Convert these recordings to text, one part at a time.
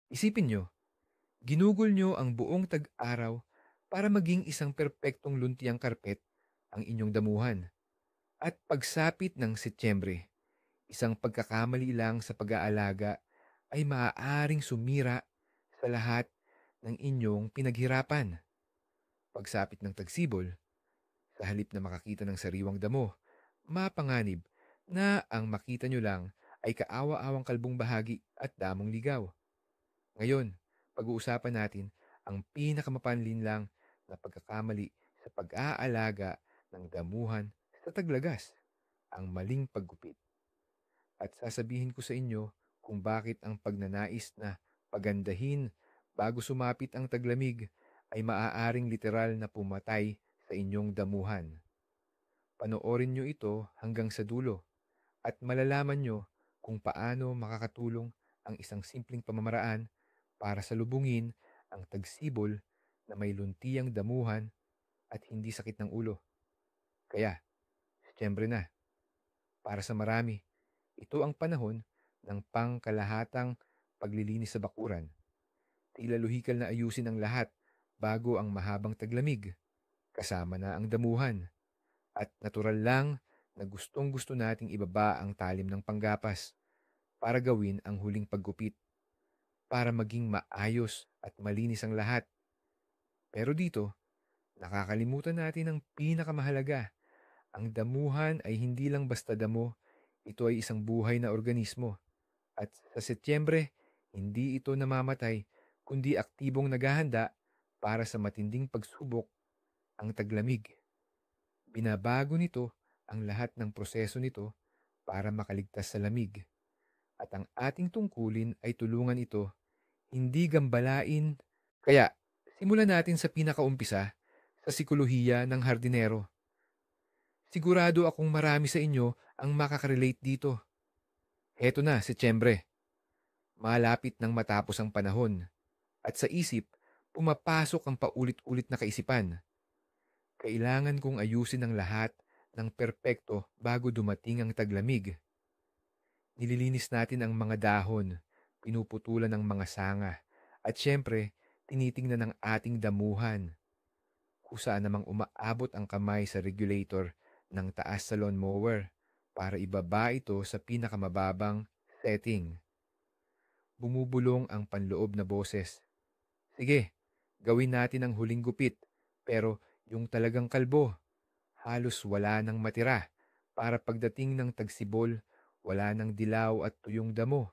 Isipin nyo, ginugol nyo ang buong tag-araw para maging isang perpektong luntiang karpet ang inyong damuhan. At pagsapit ng Setyembre, isang pagkakamali lang sa pag-aalaga ay maaaring sumira sa lahat ng inyong pinaghirapan. Pagsapit ng tagsibol, sa halip na makakita ng sariwang damo, mapanganib na ang makita nyo lang ay kaawa-awang kalbong bahagi at damong ligaw. Ngayon, pag-uusapan natin ang pinakamapanlinlang na pagkakamali sa pag-aalaga ng damuhan sa taglagas, ang maling paggupit. At sasabihin ko sa inyo kung bakit ang pagnanais na pagandahin bago sumapit ang taglamig ay maaaring literal na pumatay sa inyong damuhan. Panoorin nyo ito hanggang sa dulo at malalaman nyo kung paano makakatulong ang isang simpleng pamamaraan para salubungin ang tagsibol na may luntiyang damuhan at hindi sakit ng ulo. Kaya, Setyembre na. Para sa marami, ito ang panahon ng pangkalahatang paglilinis sa bakuran. Tila luhikal na ayusin ang lahat bago ang mahabang taglamig, kasama na ang damuhan. At natural lang na gustong-gusto nating ibaba ang talim ng panggapas para gawin ang huling paggupit, para maging maayos at malinis ang lahat. Pero dito, nakakalimutan natin ang pinakamahalaga. Ang damuhan ay hindi lang basta damo, ito ay isang buhay na organismo. At sa Setyembre, hindi ito namamatay, kundi aktibong naghahanda para sa matinding pagsubok, ang taglamig. Binabago nito ang lahat ng proseso nito para makaligtas sa lamig. At ang ating tungkulin ay tulungan ito, hindi gambalain. Kaya, simulan natin sa pinakaumpisa, sa sikolohiya ng hardinero. Sigurado akong marami sa inyo ang makakarelate dito. Heto na, Setyembre. Malapit nang matapos ang panahon. At sa isip, pumapasok ang paulit-ulit na kaisipan. Kailangan kong ayusin ang lahat ng perpekto bago dumating ang taglamig. Nililinis natin ang mga dahon, pinuputulan ng mga sanga, at syempre, tinitingnan ng ating damuhan. Kung saan namang umaabot ang kamay sa regulator ng taas sa lawnmower para ibaba ito sa pinakamababang setting. Bumubulong ang panloob na boses. Sige, gawin natin ang huling gupit, pero yung talagang kalbo, halos wala nang matira para pagdating ng tagsibol, wala nang dilaw at tuyong damo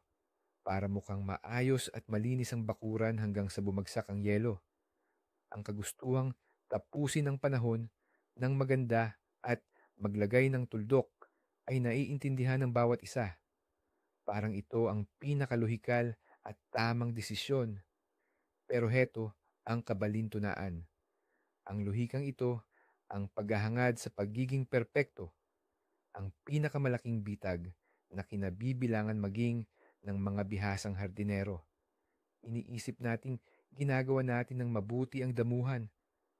para mukhang maayos at malinis ang bakuran hanggang sa bumagsak ang yelo. Ang kagustuhang tapusin ang panahon ng maganda at maglagay ng tuldok ay naiintindihan ng bawat isa. Parang ito ang pinakalohikal at tamang desisyon. Pero heto ang kabalintunaan. Ang lohikang ito, ang paghahangad sa pagiging perpekto, ang pinakamalaking bitag na kinabibilangan maging ng mga bihasang hardinero. Iniisip nating ginagawa natin ng mabuti ang damuhan,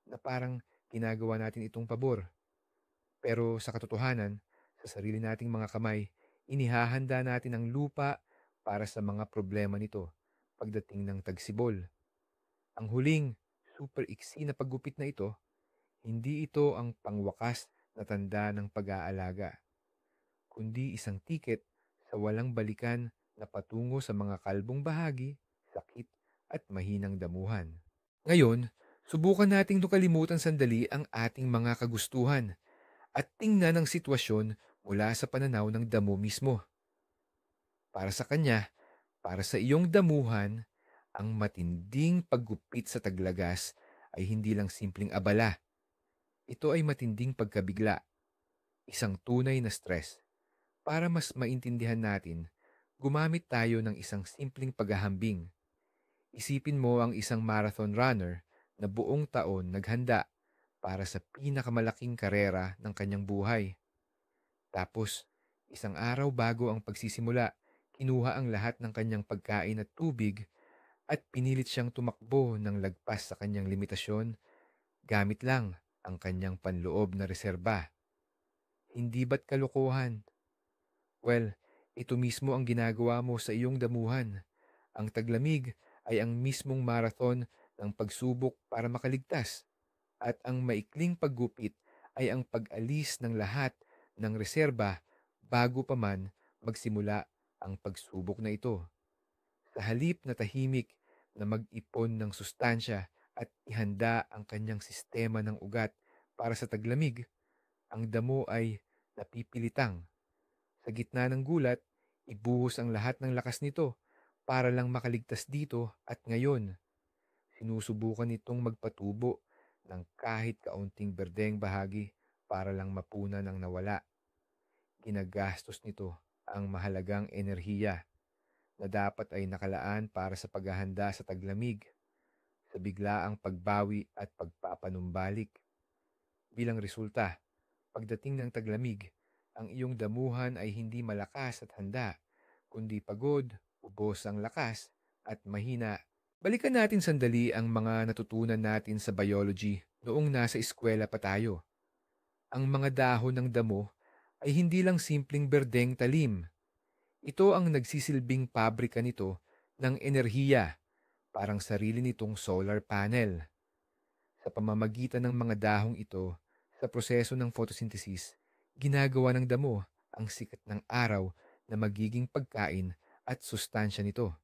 na parang ginagawa natin itong pabor. Pero sa katotohanan, sa sarili nating mga kamay, inihahanda natin ang lupa para sa mga problema nito pagdating ng tagsibol. Ang huling, super iksi na paggupit na ito, hindi ito ang pangwakas na tanda ng pag-aalaga, kundi isang tiket sa walang balikan na patungo sa mga kalbong bahagi, sakit at mahinang damuhan. Ngayon, subukan nating kalimutan sandali ang ating mga kagustuhan at tingnan ang sitwasyon mula sa pananaw ng damo mismo. Para sa kanya, para sa iyong damuhan, ang matinding paggupit sa taglagas ay hindi lang simpleng abala. Ito ay matinding pagkabigla, isang tunay na stress. Para mas maintindihan natin, gumamit tayo ng isang simpleng paghahambing. Isipin mo ang isang marathon runner na buong taon naghanda para sa pinakamalaking karera ng kanyang buhay. Tapos, isang araw bago ang pagsisimula, kinuha ang lahat ng kanyang pagkain at tubig at pinilit siyang tumakbo ng lagpas sa kanyang limitasyon gamit lang ang kanyang panloob na reserba. Hindi ba't kalokohan? Well, ito mismo ang ginagawa mo sa iyong damuhan. Ang taglamig ay ang mismong marathon ng pagsubok para makaligtas, at ang maikling paggupit ay ang pag-alis ng lahat ng reserba bago pa man magsimula ang pagsubok na ito. Sa halip na tahimik na mag-ipon ng sustansya at ihanda ang kanyang sistema ng ugat para sa taglamig, ang damo ay napipilitang, sa gitna ng gulat, ibuhos ang lahat ng lakas nito para lang makaligtas dito at ngayon. Sinusubukan nitong magpatubo ng kahit kaunting berdeng bahagi para lang mapunan ang nawala. Ginagastos nito ang mahalagang enerhiya na dapat ay nakalaan para sa paghahanda sa taglamig, sa biglaang pagbawi at pagpapanumbalik. Bilang resulta, pagdating ng taglamig, ang iyong damuhan ay hindi malakas at handa, kundi pagod, ubos ang lakas, at mahina. Balikan natin sandali ang mga natutunan natin sa biology noong nasa eskwela pa tayo. Ang mga dahon ng damo ay hindi lang simpleng berdeng talim. Ito ang nagsisilbing pabrika nito ng enerhiya, parang sarili nitong solar panel. Sa pamamagitan ng mga dahong ito, sa proseso ng photosynthesis, ginagawa ng damo ang sikat ng araw na magiging pagkain at sustansya nito.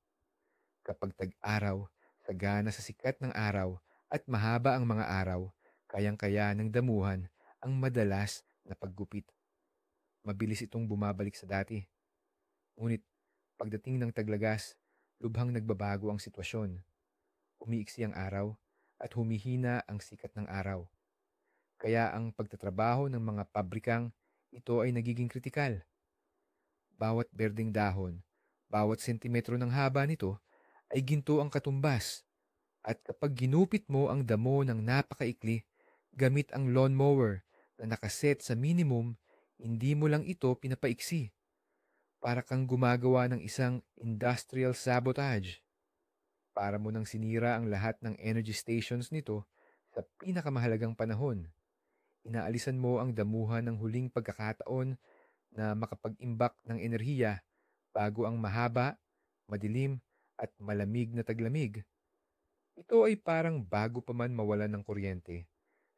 Kapag tag-araw, sagana sa sikat ng araw at mahaba ang mga araw, kayang-kaya ng damuhan ang madalas na paggupit. Mabilis itong bumabalik sa dati. Ngunit pagdating ng taglagas, lubhang nagbabago ang sitwasyon. Umiiksi ang araw at humihina ang sikat ng araw. Kaya ang pagtatrabaho ng mga pabrikang ito ay nagiging kritikal. Bawat berdeng dahon, bawat sentimetro ng haba nito ay ginto ang katumbas. At kapag ginupit mo ang damo ng napakaikli gamit ang lawnmower na nakaset sa minimum, hindi mo lang ito pinapaiksi. Para kang gumagawa ng isang industrial sabotage. Para mo nang sinira ang lahat ng energy stations nito sa pinakamahalagang panahon. Inaalisan mo ang damuhan ng huling pagkakataon na makapag-imbak ng enerhiya bago ang mahaba, madilim at malamig na taglamig. Ito ay parang bago pa man mawalan ng kuryente.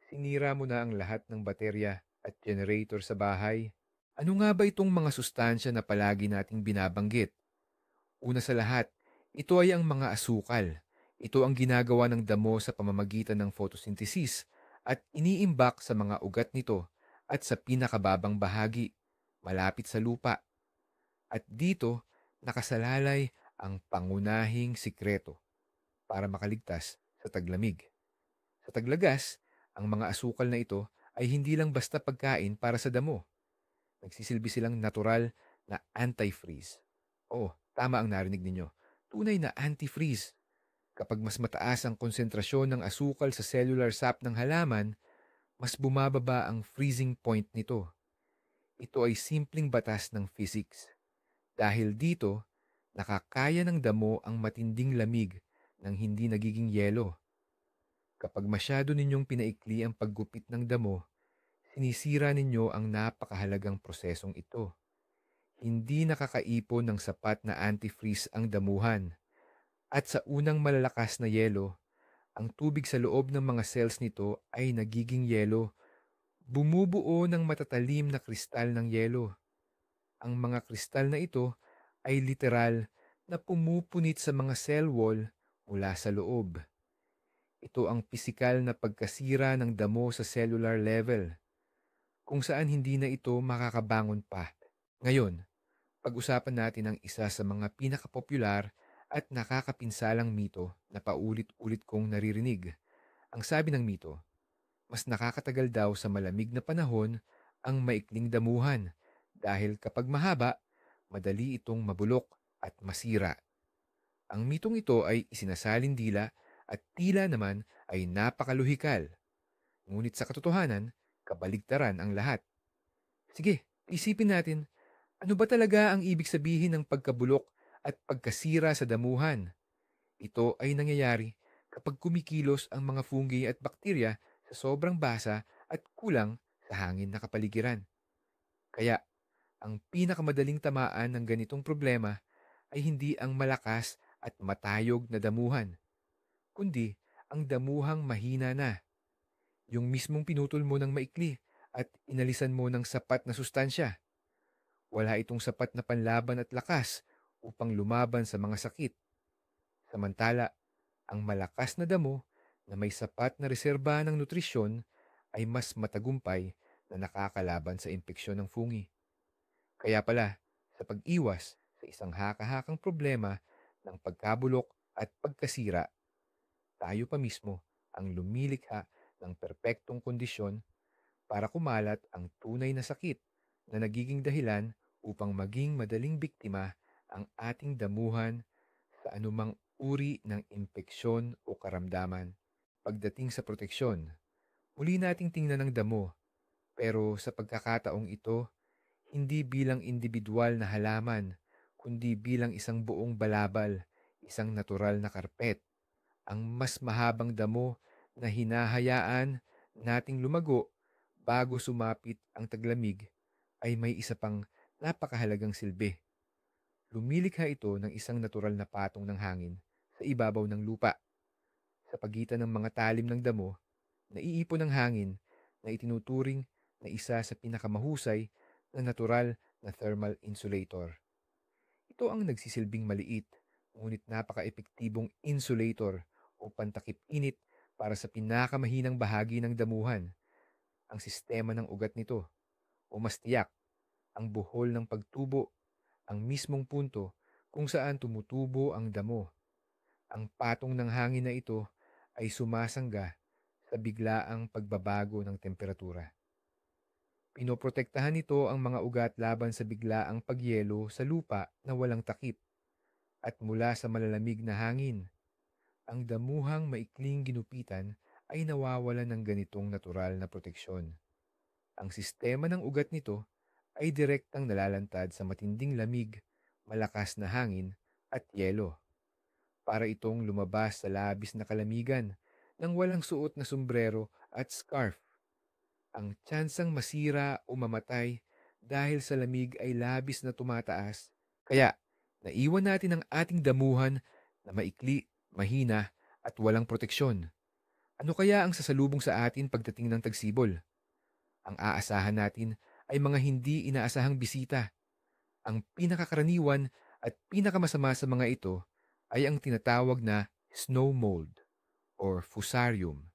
Sinira mo na ang lahat ng baterya at generator sa bahay. Ano nga ba itong mga sustansya na palagi nating binabanggit? Una sa lahat, ito ay ang mga asukal. Ito ang ginagawa ng damo sa pamamagitan ng photosynthesis at iniimbak sa mga ugat nito at sa pinakababang bahagi, malapit sa lupa. At dito, nakasalalay ang pangunahing sikreto para makaligtas sa taglamig. Sa taglagas, ang mga asukal na ito ay hindi lang basta pagkain para sa damo. Nagsisilbi silang natural na antifreeze. Oo, tama ang narinig ninyo. Tunay na antifreeze. Kapag mas mataas ang konsentrasyon ng asukal sa cellular sap ng halaman, mas bumababa ang freezing point nito. Ito ay simpleng batas ng physics. Dahil dito, nakakaya ng damo ang matinding lamig nang hindi nagiging yelo. Kapag masyado ninyong pinaikli ang paggupit ng damo, sinisira ninyo ang napakahalagang prosesong ito. Hindi nakakaipon ng sapat na antifreeze ang damuhan. At sa unang malalakas na yelo, ang tubig sa loob ng mga cells nito ay nagiging yelo. Bumubuo ng matatalim na kristal ng yelo. Ang mga kristal na ito ay literal na pumupunit sa mga cell wall mula sa loob. Ito ang pisikal na pagkasira ng damo sa cellular level, kung saan hindi na ito makakabangon pa. Ngayon, pag-usapan natin ang isa sa mga pinakapopular at nakakapinsalang mito na paulit-ulit kong naririnig. Ang sabi ng mito, mas nakakatagal daw sa malamig na panahon ang maikling damuhan dahil kapag mahaba, madali itong mabulok at masira. Ang mitong ito ay isinasalin dila at tila naman ay napakaluhikal. Ngunit sa katotohanan, kabaligtaran ang lahat. Sige, isipin natin, ano ba talaga ang ibig sabihin ng pagkabulok at pagkasira sa damuhan? Ito ay nangyayari kapag kumikilos ang mga fungi at bakterya sa sobrang basa at kulang sa hangin na kapaligiran. Kaya, ang pinakamadaling tamaan ng ganitong problema ay hindi ang malakas at matayog na damuhan, kundi ang damuhang mahina na, yung mismong pinutol mo ng maikli at inalisan mo ng sapat na sustansya. Wala itong sapat na panlaban at lakas upang lumaban sa mga sakit. Samantala, ang malakas na damo na may sapat na reserba ng nutrisyon ay mas matagumpay na nakakalaban sa impeksyon ng fungi. Kaya pala, sa pag-iwas sa isang haka-hakang problema ng pagkabulok at pagkasira, tayo pa mismo ang lumilikha ng perpektong kondisyon para kumalat ang tunay na sakit na nagiging dahilan upang maging madaling biktima ang ating damuhan sa anumang uri ng impeksyon o karamdaman. Pagdating sa proteksyon, muli nating tingnan ang damo, pero sa pagkakataong ito, hindi bilang individual na halaman, kundi bilang isang buong balabal, isang natural na karpet. Ang mas mahabang damo na hinahayaan nating lumago bago sumapit ang taglamig ay may isa pang napakahalagang silbi. Lumilikha ito ng isang natural na patong ng hangin sa ibabaw ng lupa. Sa pagitan ng mga talim ng damo, naiipon ng hangin na itinuturing na isa sa pinakamahusay na natural na thermal insulator. Ito ang nagsisilbing maliit, ngunit napaka-epektibong insulator o pantakip-init para sa pinakamahinang bahagi ng damuhan, ang sistema ng ugat nito, o mas tiyak, ang buhol ng pagtubo, ang mismong punto kung saan tumutubo ang damo. Ang patong ng hangin na ito ay sumasangga sa biglaang pagbabago ng temperatura. Pinoprotektahan nito ang mga ugat laban sa biglaang pagyelo sa lupa na walang takip at mula sa malalamig na hangin. Ang damuhang maikling ginupitan ay nawawalan ng ganitong natural na proteksyon. Ang sistema ng ugat nito ay direktang nalalantad sa matinding lamig, malakas na hangin at yelo, para itong lumabas sa labis na kalamigan nang walang suot na sombrero at scarf. Ang tsansang masira o mamatay dahil sa lamig ay labis na tumataas. Kaya, naiwan natin ang ating damuhan na maikli, mahina at walang proteksyon. Ano kaya ang sasalubong sa atin pagdating ng tagsibol? Ang aasahan natin ay mga hindi inaasahang bisita. Ang pinakakaraniwan at pinakamasama sa mga ito ay ang tinatawag na snow mold or fusarium.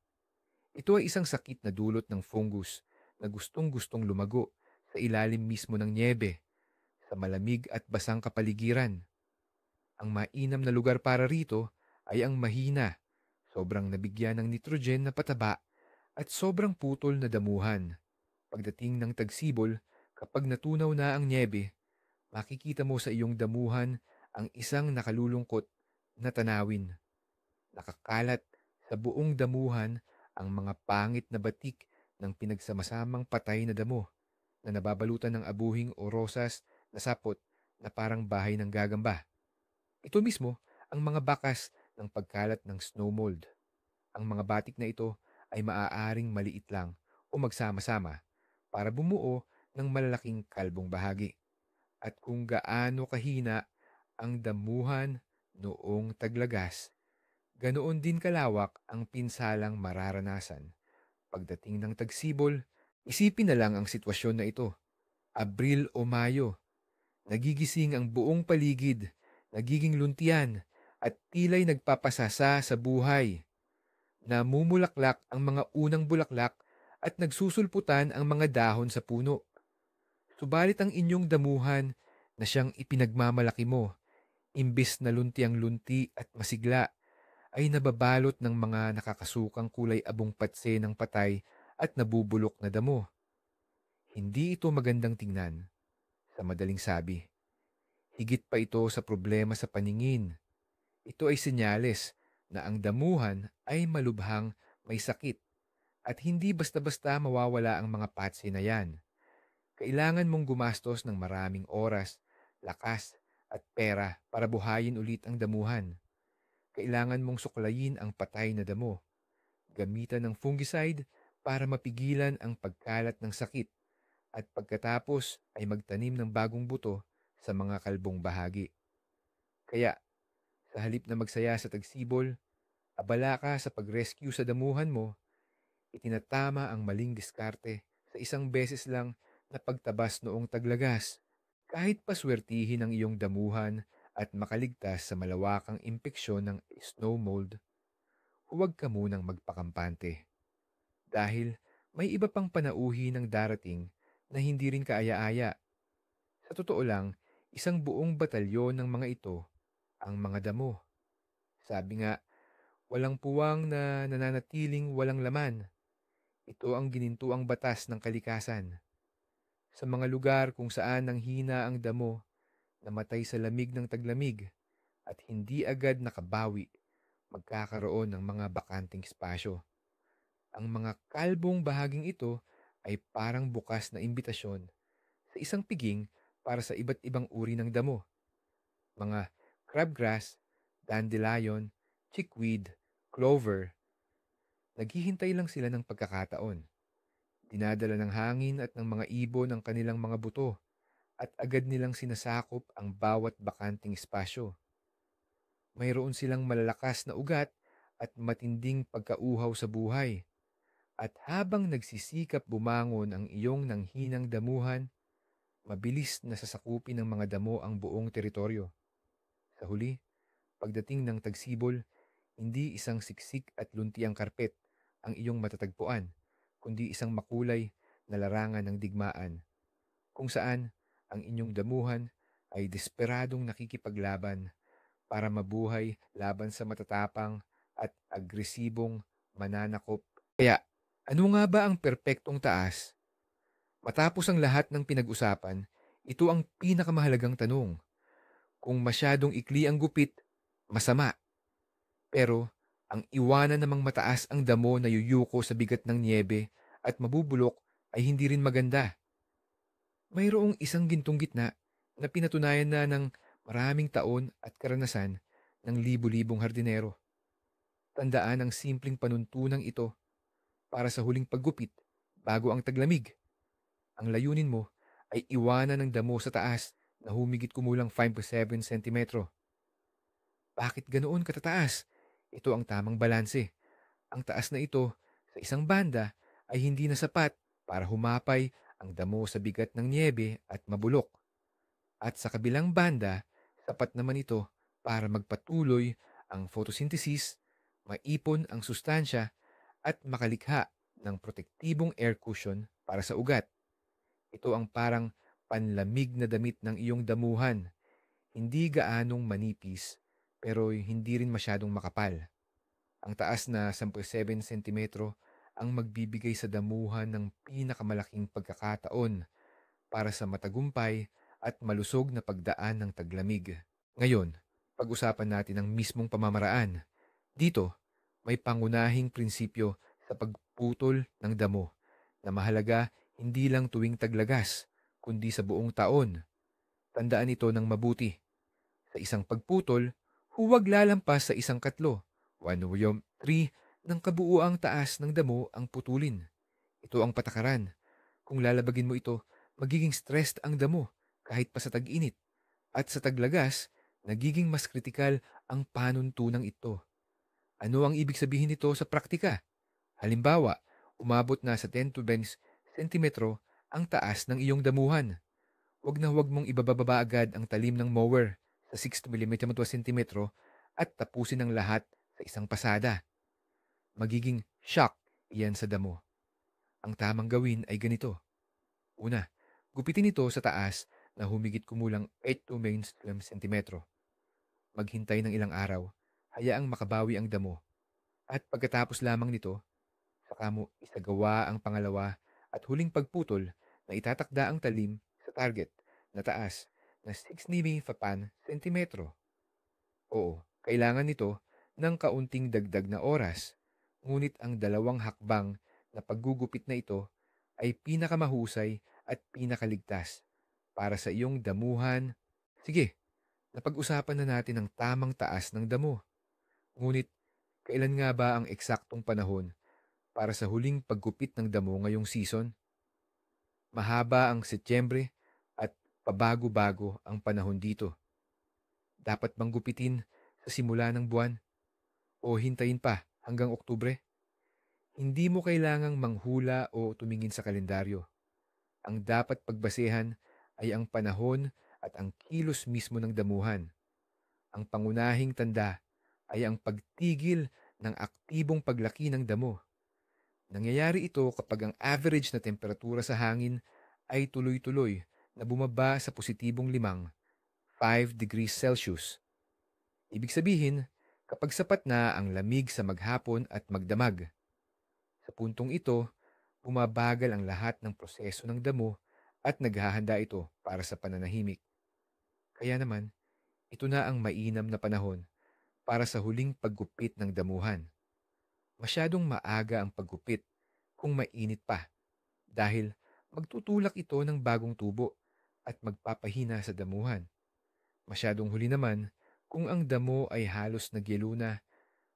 Ito ay isang sakit na dulot ng fungus na gustong-gustong lumago sa ilalim mismo ng nyebe, sa malamig at basang kapaligiran. Ang mainam na lugar para rito ay ang mahina, sobrang nabigyan ng nitrogen na pataba at sobrang putol na damuhan. Pagdating ng tagsibol, kapag natunaw na ang nyebe, makikita mo sa iyong damuhan ang isang nakalulungkot na tanawin. Nakakalat sa buong damuhan ang mga pangit na batik ng pinagsamasamang patay na damo na nababalutan ng abuhing o rosas na sapot na parang bahay ng gagamba. Ito mismo ang mga bakas ng pagkalat ng snow mold. Ang mga batik na ito ay maaaring maliit lang o magsama-sama para bumuo ng malalaking kalbong bahagi. At kung gaano kahina ang damuhan noong taglagas, ganoon din kalawak ang pinsalang mararanasan. Pagdating ng tagsibol, isipin na lang ang sitwasyon na ito. Abril o Mayo, nagigising ang buong paligid, nagiging luntian, at tila'y nagpapasasa sa buhay. Namumulaklak ang mga unang bulaklak at nagsusulputan ang mga dahon sa puno. Subalit ang inyong damuhan na siyang ipinagmamalaki mo, imbis na luntiang-lunti at masigla, ay nababalot ng mga nakakasukang kulay abong patse ng patay at nabubulok na damo. Hindi ito magandang tingnan. Sa madaling sabi, higit pa ito sa problema sa paningin. Ito ay senyales na ang damuhan ay malubhang may sakit at hindi basta-basta mawawala ang mga patse na yan. Kailangan mong gumastos ng maraming oras, lakas at pera para buhayin ulit ang damuhan. Kailangan mong suklayin ang patay na damo, gamitan ng fungicide para mapigilan ang pagkalat ng sakit at pagkatapos ay magtanim ng bagong buto sa mga kalbong bahagi. Kaya, Sa halip na magsaya sa tagsibol, abala ka sa pag-rescue sa damuhan mo, itinatama ang maling diskarte sa isang beses lang na pagtabas noong taglagas. Kahit paswertihin ang iyong damuhan at makaligtas sa malawakang impeksyon ng snow mold, huwag ka munang magpakampante. Dahil may iba pang panauhi ng darating na hindi rin kaaya-aya. Sa totoo lang, isang buong batalyon ng mga ito ang mga damo. Sabi nga, walang puwang na nananatiling walang laman. Ito ang ginintuang batas ng kalikasan. Sa mga lugar kung saan nanghina ang damo, namatay sa lamig ng taglamig at hindi agad nakabawi, magkakaroon ng mga bakanteng espasyo. Ang mga kalbong bahaging ito ay parang bukas na imbitasyon sa isang piging para sa iba't ibang uri ng damo. Mga crabgrass, dandelion, chickweed, clover, naghihintay lang sila ng pagkakataon. Dinadala ng hangin at ng mga ibon ng kanilang mga buto at agad nilang sinasakop ang bawat bakanting espasyo. Mayroon silang malalakas na ugat at matinding pagkauhaw sa buhay. At habang nagsisikap bumangon ang iyong nanghinang damuhan, mabilis na sasakupin ng mga damo ang buong teritoryo. Sa huli, pagdating ng tagsibol, hindi isang siksik at luntiang karpet ang iyong matatagpuan, kundi isang makulay na larangan ng digmaan, kung saan ang inyong damuhan ay desperadong nakikipaglaban para mabuhay laban sa matatapang at agresibong mananakop. Kaya, ano nga ba ang perpektong taas? Matapos ang lahat ng pinag-usapan, ito ang pinakamahalagang tanong. Kung masyadong ikli ang gupit, masama. Pero, ang iwanan namang mataas ang damo na yuyuko sa bigat ng niebe at mabubulok ay hindi rin maganda. Mayroong isang gintong gitna na pinatunayan na ng maraming taon at karanasan ng libu-libong hardinero. Tandaan ang simpleng panuntunang ito para sa huling paggupit bago ang taglamig. Ang layunin mo ay iwanan ng damo sa taas na humigit kumulang 5 to 7 sentimetro. Bakit ganoon katataas? Ito ang tamang balanse. Ang taas na ito sa isang banda ay hindi na sapat para humapay ang damo sa bigat ng niebe at mabulok. At sa kabilang banda, sapat naman ito para magpatuloy ang photosynthesis, maipon ang sustansya at makalikha ng protektibong air cushion para sa ugat. Ito ang parang panlamig na damit ng iyong damuhan. Hindi gaanong manipis, pero hindi rin masyadong makapal. Ang taas na 17 sentimetro ang magbibigay sa damuhan ng pinakamalaking pagkakataon para sa matagumpay at malusog na pagdaan ng taglamig. Ngayon, pag-usapan natin ang mismong pamamaraan. Dito, may pangunahing prinsipyo sa pagputol ng damo na mahalaga hindi lang tuwing taglagas, kundi sa buong taon. Tandaan ito ng mabuti. Sa isang pagputol, huwag lalampas sa isang katlo. 1/3 ng kabuuang taas ng damo ang putulin. Ito ang patakaran. Kung lalabagin mo ito, magiging stressed ang damo kahit pa sa tag-init. At sa taglagas, nagiging mas kritikal ang panuntunang ito. Ano ang ibig sabihin nito sa praktika? Halimbawa, umabot na sa 10 to 20 sentimetro ang taas ng iyong damuhan. Huwag mong ibababa agad ang talim ng mower sa 6 to sentimetro at tapusin ang lahat sa isang pasada. Magiging shock iyan sa damo. Ang tamang gawin ay ganito. Una, gupitin ito sa taas na humigit kumulang 8 to 12 sentimetro. Maghintay ng ilang araw, hayaang makabawi ang damo. At pagkatapos lamang nito, saka mo isagawa ang pangalawa at huling pagputol na itatakda ang talim sa target na taas na 6 sentimetro. Oo, kailangan nito ng kaunting dagdag na oras. Ngunit ang dalawang hakbang na paggugupit na ito ay pinakamahusay at pinakaligtas para sa iyong damuhan. Sige, napag-usapan na natin ang tamang taas ng damo. Ngunit kailan nga ba ang eksaktong panahon para sa huling paggupit ng damo ngayong season? Mahaba ang Setyembre at pabago-bago ang panahon dito. Dapat bang gupitin sa sa simula ng buwan o hintayin pa hanggang Oktubre? Hindi mo kailangang manghula o tumingin sa kalendaryo. Ang dapat pagbasehan ay ang panahon at ang kilos mismo ng damuhan. Ang pangunahing tanda ay ang pagtigil ng aktibong paglaki ng damo. Nangyayari ito kapag ang average na temperatura sa hangin ay tuloy-tuloy na bumaba sa positibong 5 degrees Celsius. Ibig sabihin, kapag sapat na ang lamig sa maghapon at magdamag. Sa puntong ito, bumabagal ang lahat ng proseso ng damo at naghahanda ito para sa pananahimik. Kaya naman, ito na ang mainam na panahon para sa huling paggupit ng damuhan. Masyadong maaga ang paggupit kung mainit pa dahil magtutulak ito ng bagong tubo at magpapahina sa damuhan. Masyadong huli naman kung ang damo ay halos nagyelo na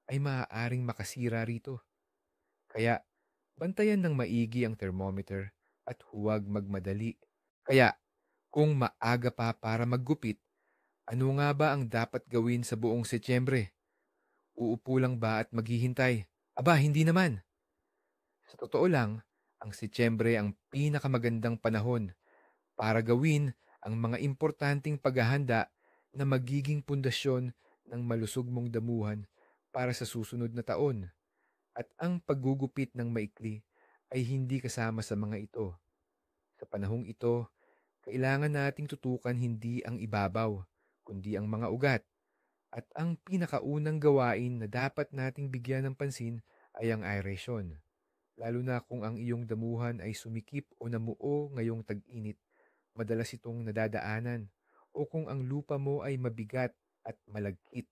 ay maaaring makasira rito. Kaya bantayan ng maigi ang thermometer at huwag magmadali. Kaya kung maaga pa para maggupit, ano nga ba ang dapat gawin sa buong Setyembre? Uupo lang ba at maghihintay? Aba, hindi naman. Sa totoo lang, ang Setyembre ang pinakamagandang panahon para gawin ang mga importanteng paghahanda na magiging pundasyon ng malusog mong damuhan para sa susunod na taon. At ang paggugupit ng maikli ay hindi kasama sa mga ito. Sa panahong ito, kailangan nating tutukan hindi ang ibabaw, kundi ang mga ugat. At ang pinakaunang gawain na dapat nating bigyan ng pansin ay ang aeration. Lalo na kung ang iyong damuhan ay sumikip o namuo ngayong tag-init, madalas itong nadadaanan. O kung ang lupa mo ay mabigat at malagkit.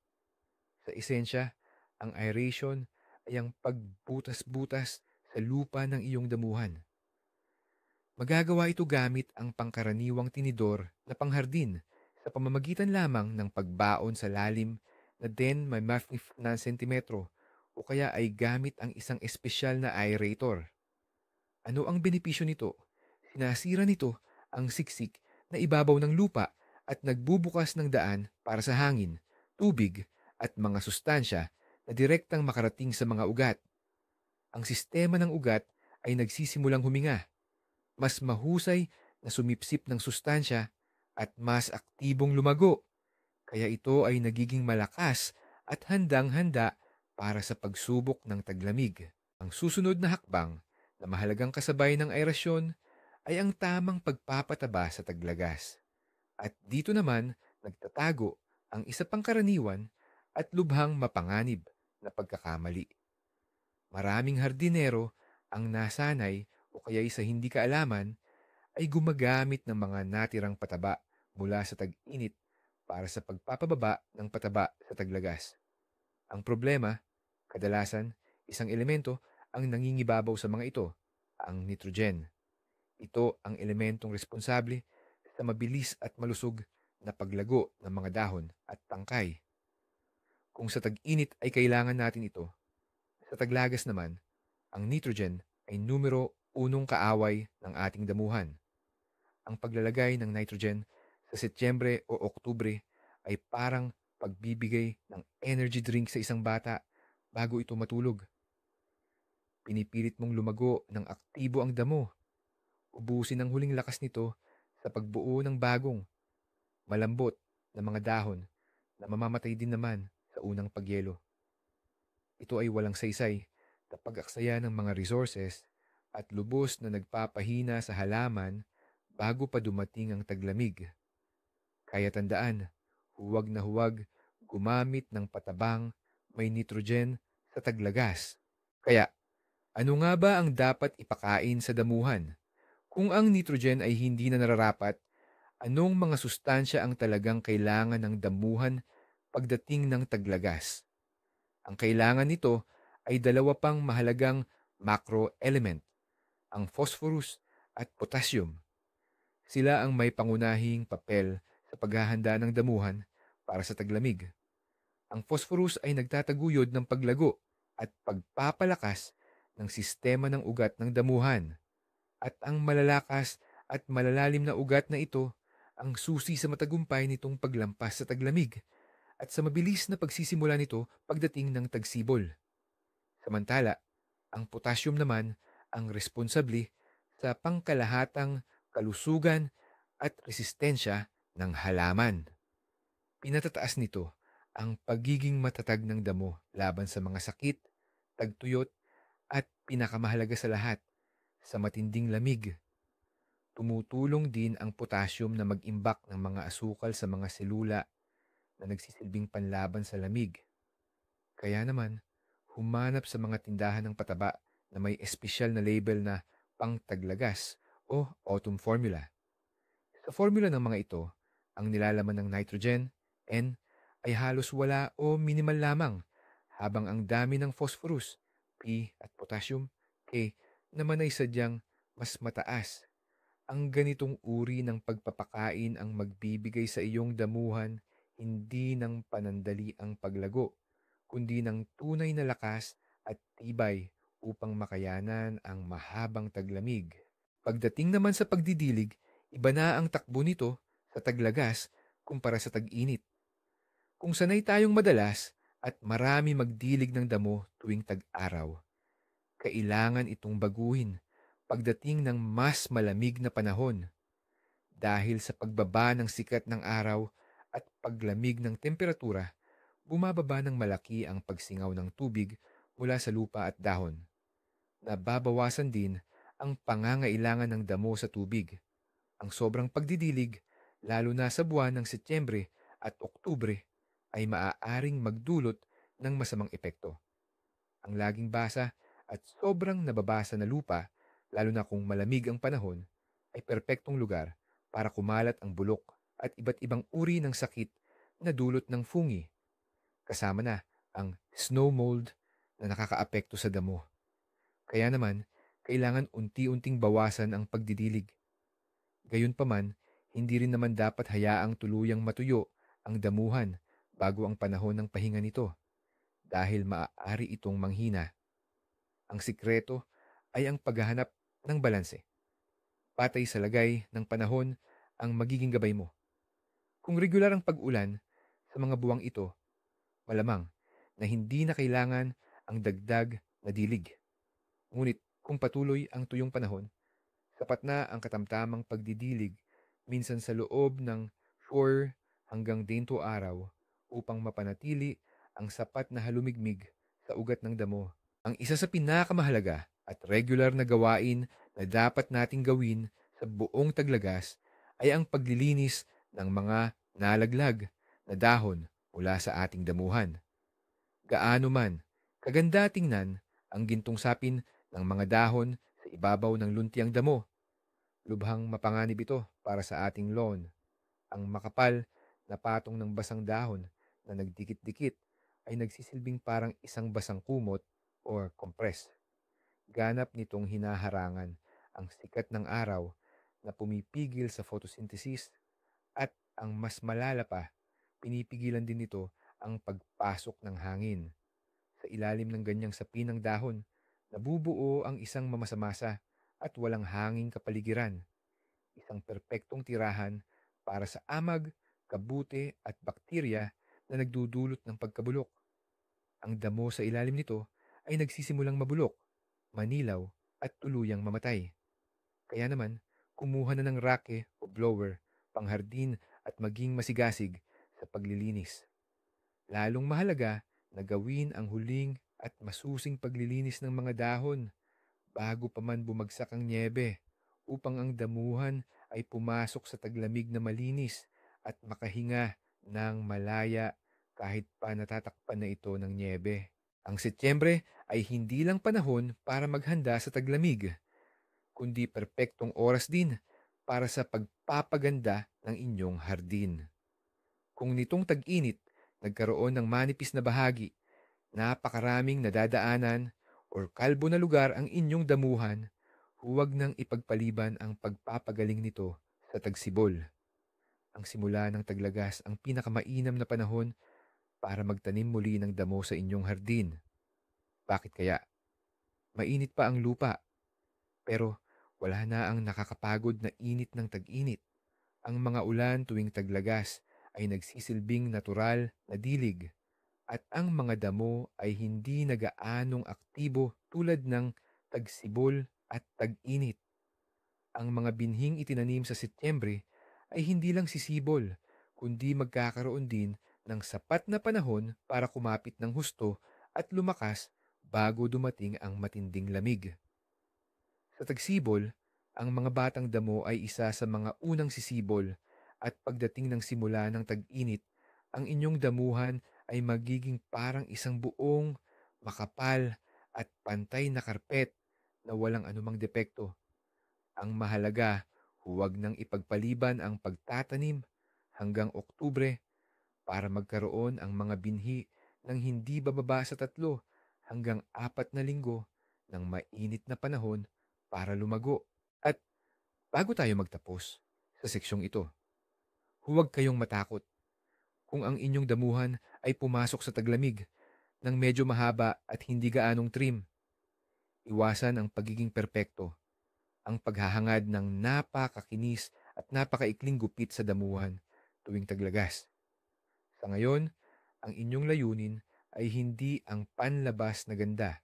Sa esensya, ang aeration ay ang pagbutas-butas sa lupa ng iyong damuhan. Magagawa ito gamit ang pangkaraniwang tinidor na panghardin sa pamamagitan lamang ng pagbaon sa lalim na may na sentimetro o kaya ay gamit ang isang espesyal na aerator. Ano ang benepisyo nito? Sinasira nito ang siksik na ibabaw ng lupa at nagbubukas ng daan para sa hangin, tubig at mga sustansya na direktang makarating sa mga ugat. Ang sistema ng ugat ay nagsisimulang huminga, mas mahusay na sumipsip ng sustansya at mas aktibong lumago. Kaya ito ay nagiging malakas at handang-handa para sa pagsubok ng taglamig. Ang susunod na hakbang na mahalagang kasabay ng aerasyon ay ang tamang pagpapataba sa taglagas. At dito naman nagtatago ang isa pang karaniwan at lubhang mapanganib na pagkakamali. Maraming hardinero ang nasanay o kaya'y sa hindi kaalaman ay gumagamit ng mga natirang pataba mula sa tag-init para sa pagpapababa ng pataba sa taglagas. Ang problema, kadalasan, isang elemento ang nangingibabaw sa mga ito, ang nitrogen. Ito ang elementong responsable sa mabilis at malusog na paglago ng mga dahon at tangkay. Kung sa tag-init ay kailangan natin ito, sa taglagas naman, ang nitrogen ay numero unong kaaway ng ating damuhan. Ang paglalagay ng nitrogen sa Setyembre o Oktubre ay parang pagbibigay ng energy drink sa isang bata bago ito matulog. Pinipilit mong lumago ng aktibo ang damo. Ubusin ang huling lakas nito sa pagbuo ng bagong, malambot na mga dahon na mamamatay din naman sa unang pagyelo. Ito ay walang saysay na pag-aksaya ng mga resources at lubos na nagpapahina sa halaman bago pa dumating ang taglamig. Kaya tandaan, huwag na huwag gumamit ng patabang may nitrogen sa taglagas. Kaya, ano nga ba ang dapat ipakain sa damuhan? Kung ang nitrogen ay hindi na nararapat, anong mga sustansya ang talagang kailangan ng damuhan pagdating ng taglagas? Ang kailangan nito ay dalawa pang mahalagang macroelement, ang phosphorus at potassium. Sila ang may pangunahing papel sa paghahanda ng damuhan para sa taglamig. Ang phosphorus ay nagtataguyod ng paglago at pagpapalakas ng sistema ng ugat ng damuhan. At ang malalakas at malalalim na ugat na ito ang susi sa matagumpay nitong paglampas sa taglamig at sa mabilis na pagsisimula nito pagdating ng tagsibol. Samantala, ang potassium naman ang responsable sa pangkalahatang kalusugan at resistensya ng halaman. Pinatataas nito ang pagiging matatag ng damo laban sa mga sakit, tagtuyot at pinakamahalaga sa lahat, sa matinding lamig. Tumutulong din ang potassium na mag-imbak ng mga asukal sa mga selula na nagsisilbing panlaban sa lamig. Kaya naman, humanap sa mga tindahan ng pataba na may espesyal na label na pangtaglagas o autumn formula. Sa formula ng mga ito, ang nilalaman ng nitrogen, N, ay halos wala o minimal lamang, habang ang dami ng phosphorus, P, at potassium, K, naman ay sadyang mas mataas. Ang ganitong uri ng pagpapakain ang magbibigay sa iyong damuhan hindi ng panandali ang paglago, kundi ng tunay na lakas at tibay upang makayanan ang mahabang taglamig. Pagdating naman sa pagdidilig, iba na ang takbo nito sa taglagas kumpara sa tag-init. Kung sanay tayong madalas at marami magdilig ng damo tuwing tag-araw, kailangan itong baguhin pagdating ng mas malamig na panahon dahil sa pagbaba ng sikat ng araw at paglamig ng temperatura, bumababa ng malaki ang pagsingaw ng tubig mula sa lupa at dahon. Nababawasan din ang pangangailangan ng damo sa tubig. Ang sobrang pagdidilig, lalo na sa buwan ng Setyembre at Oktubre, ay maaaring magdulot ng masamang epekto. Ang laging basa at sobrang nababasa na lupa, lalo na kung malamig ang panahon, ay perpektong lugar para kumalat ang bulok at iba't ibang uri ng sakit na dulot ng fungi. Kasama na ang snow mold na nakakaapekto sa damo. Kaya naman, kailangan unti-unting bawasan ang pagdidilig. Gayunpaman, hindi rin naman dapat hayaang tuluyang matuyo ang damuhan bago ang panahon ng pahinga nito dahil maaari itong manghina. Ang sikreto ay ang paghahanap ng balanse. Patay sa lagay ng panahon ang magiging gabay mo. Kung regular ang pag-ulan sa mga buwang ito, malamang na hindi na kailangan ang dagdag na dilig. Ngunit kung patuloy ang tuyong panahon, sapat na ang katamtamang pagdidilig minsan sa loob ng 4 hanggang 20 araw upang mapanatili ang sapat na halumigmig sa ugat ng damo. Ang isa sa pinakamahalaga at regular na gawain na dapat nating gawin sa buong taglagas ay ang paglilinis ng mga nalaglag na dahon mula sa ating damuhan. Gaano man kaganda tingnan ang gintong sapin ng mga dahon sa ibabaw ng luntiang damo, lubhang mapanganib ito para sa ating lawn. Ang makapal na patong ng basang dahon na nagdikit-dikit ay nagsisilbing parang isang basang kumot or compress. Ganap nitong hinaharangan ang sikat ng araw na pumipigil sa photosynthesis at ang mas malala pa, pinipigilan din nito ang pagpasok ng hangin. Sa ilalim ng ganyang sapi ng dahon, nabubuo ang isang mamasamasa at walang hanging kapaligiran. Isang perpektong tirahan para sa amag, kabute at bakterya na nagdudulot ng pagkabulok. Ang damo sa ilalim nito ay nagsisimulang mabulok, manilaw at tuluyang mamatay. Kaya naman, kumuha na ng rake o blower, panghardin at maging masigasig sa paglilinis. Lalong mahalaga na gawin ang huling at masusing paglilinis ng mga dahon bago pa man bumagsak ang nyebe upang ang damuhan ay pumasok sa taglamig na malinis at makahinga ng malaya kahit pa natatakpan na ito ng nyebe. Ang Setyembre ay hindi lang panahon para maghanda sa taglamig, kundi perpektong oras din para sa pagpapaganda ng inyong hardin. Kung nitong tag-init nagkaroon ng manipis na bahagi, napakaraming nadadaanan or kalbo na lugar ang inyong damuhan, huwag nang ipagpaliban ang pagpapagaling nito sa tagsibol. Ang simula ng taglagas ang pinakamainam na panahon para magtanim muli ng damo sa inyong hardin. Bakit kaya? Mainit pa ang lupa, pero wala na ang nakakapagod na init ng tag-init. Ang mga ulan tuwing taglagas ay nagsisilbing natural na dilig at ang mga damo ay hindi nagaanong aktibo tulad ng tagsibol at tag-init. Ang mga binhing itinanim sa Setyembre ay hindi lang sisibol, kundi magkakaroon din ng sapat na panahon para kumapit ng husto at lumakas bago dumating ang matinding lamig. Sa tagsibol, ang mga batang damo ay isa sa mga unang sisibol at pagdating ng simula ng tag-init, ang inyong damuhan ay magiging parang isang buong, makapal at pantay na karpet na walang anumang depekto. Ang mahalaga, huwag nang ipagpaliban ang pagtatanim hanggang Oktubre para magkaroon ang mga binhi ng hindi bababa sa 3 hanggang 4 na linggo ng mainit na panahon para lumago. At bago tayo magtapos sa seksyong ito, huwag kayong matakot kung ang inyong damuhan ay pumasok sa taglamig ng medyo mahaba at hindi gaanong trim. Iwasan ang pagiging perpekto, ang paghahangad ng napakakinis at napakaikling gupit sa damuhan tuwing taglagas. Sa ngayon, ang inyong layunin ay hindi ang panlabas na ganda,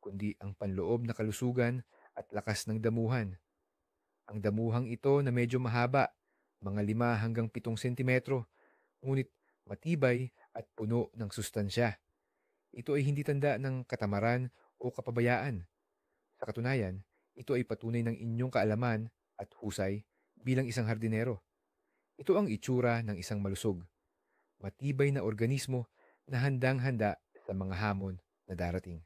kundi ang panloob na kalusugan at lakas ng damuhan. Ang damuhang ito na medyo mahaba, mga 5 hanggang 7 sentimetro, ngunit matibay at puno ng sustansya. Ito ay hindi tanda ng katamaran o kapabayaan. Sa katunayan, ito ay patunay ng inyong kaalaman at husay bilang isang hardinero. Ito ang itsura ng isang malusog, matibay na organismo na handang-handa sa mga hamon na darating.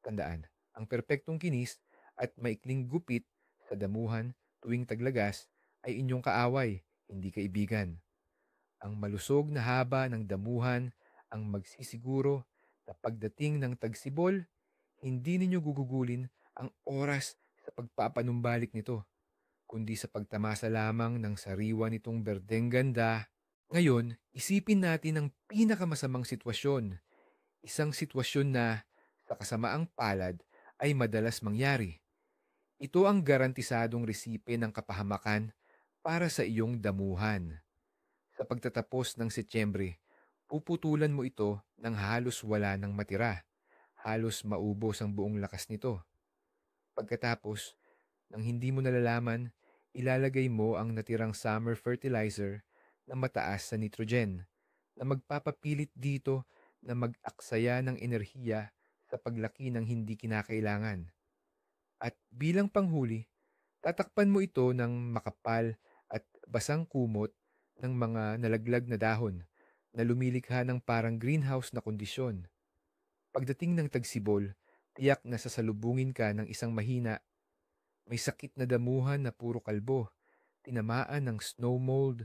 Tandaan, ang perpektong kinis at maikling gupit sa damuhan tuwing taglagas ay inyong kaaway, hindi kaibigan. Ang malusog na haba ng damuhan ang magsisiguro na pagdating ng tagsibol, hindi ninyo gugugulin ang oras sa pagpapanumbalik nito, kundi sa pagtamasa lamang ng sariwa nitong berdeng ganda. Ngayon, isipin natin ang pinakamasamang sitwasyon, isang sitwasyon na sa kasamaang palad ay madalas mangyari. Ito ang garantisadong resipe ng kapahamakan para sa iyong damuhan. Sa pagtatapos ng Setyembre, puputulan mo ito ng halos wala nang matira. Halos maubos ang buong lakas nito. Pagkatapos, nang hindi mo nalalaman, ilalagay mo ang natirang summer fertilizer na mataas sa nitrogen na magpapapilit dito na mag-aksaya ng enerhiya sa paglaki ng hindi kinakailangan. At bilang panghuli, tatakpan mo ito ng makapal at basang kumot ng mga nalaglag na dahon na lumilikha ng parang greenhouse na kondisyon. Pagdating ng tagsibol, tiyak na sasalubungin ka ng isang mahina, may sakit na damuhan na puro kalbo, tinamaan ng snow mold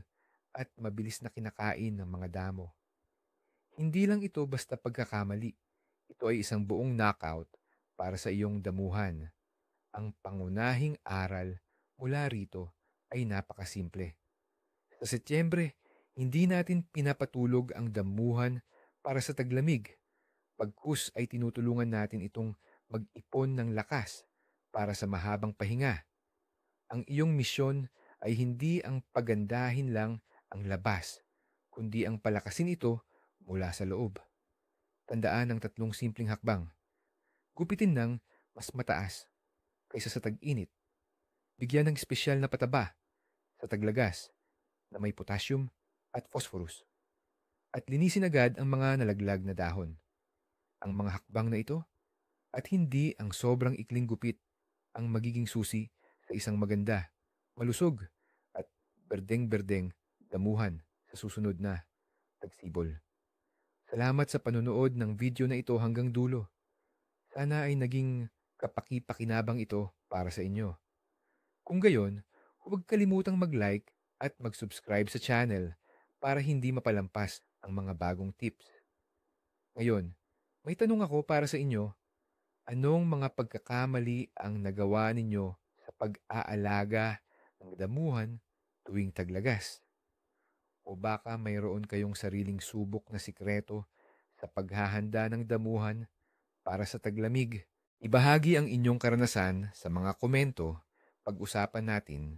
at mabilis na kinakain ng mga damo. Hindi lang ito basta pagkakamali. Ito ay isang buong knockout para sa iyong damuhan. Ang pangunahing aral mula rito ay napakasimple. Sa Setyembre, hindi natin pinapatulog ang damuhan para sa taglamig. Pagkus ay tinutulungan natin itong mag-ipon ng lakas para sa mahabang pahinga. Ang iyong misyon ay hindi ang pagandahin lang ang labas, kundi ang palakasin ito mula sa loob. Tandaan ang 3 simpleng hakbang. Gupitin ng mas mataas kaysa sa tag-init. Bigyan ng espesyal na pataba sa taglagas na may potassium at phosphorus. At linisin agad ang mga nalaglag na dahon. Ang mga hakbang na ito at hindi ang sobrang ikling gupit ang magiging susi sa isang maganda, malusog at berdeng-berdeng damuhan sa susunod na tagsibol. Salamat sa panonood ng video na ito hanggang dulo. Sana ay naging kapaki-pakinabang ito para sa inyo. Kung gayon, huwag kalimutang mag-like at mag-subscribe sa channel para hindi mapalampas ang mga bagong tips. Ngayon, may tanong ako para sa inyo. Anong mga pagkakamali ang nagawa ninyo sa pag-aalaga ng damuhan tuwing taglagas? O baka mayroon kayong sariling subok na sikreto sa paghahanda ng damuhan para sa taglamig? Ibahagi ang inyong karanasan sa mga komento, pag-usapan natin